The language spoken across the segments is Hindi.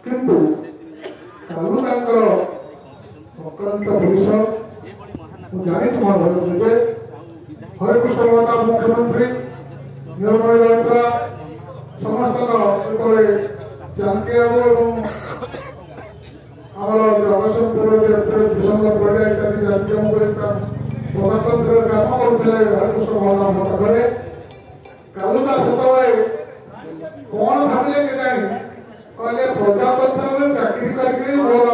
किंतु कालू तांकर अक्लांत परिश्रम जानी जे हरिकृष्ण महताब मुख्यमंत्री नीलमणि राउतरा समस्त जानकी बाबू जगतसिंहपुर विशंकर परिया इत्यादि जानकी प्रजातंत्र काम करते हरिकृष्ण महताब पाखे कालुदा से कौन भाविले के जानी कहले प्रजातंत्र चाकरी करके मोर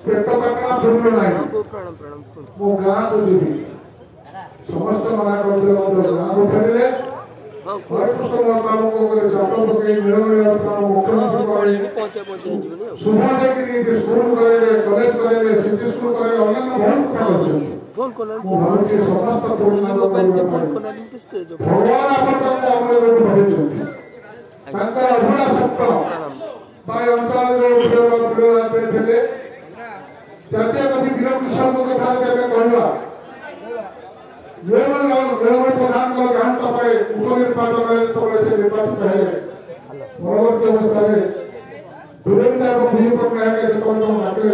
पेट पाटना फुटल ना मो गाँ को जीवी समस्त मना करते गाँ को फेरिले हरिकृष्ण महताब को चापल पकई नीलमणि राउतरा मुख्यमंत्री शुभ देखिए स्कूल करे कॉलेज करे सिटी स्कूल करे अन्य बहुत कथा करछन्ति समस्त भगवान आपण अभुला सप्त अंचल जातीय कवि वीर किशोर को कथा कहवा नीलमणि प्रधान गान उपनिर्वाचन से निर्वाचित है परवर्त अवस्था वीरेन्द्र और विजु पट्टनायक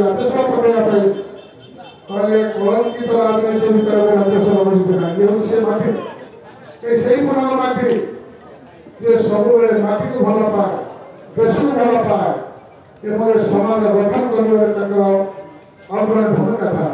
राज्यसभा पकड़ा कहले कलंकित राजनीति भितर राज्यसभा बसते ये से माटी से माटी जे सब माटी को भल पाए देश को भल पाए समाज गठन कर भूमिका था।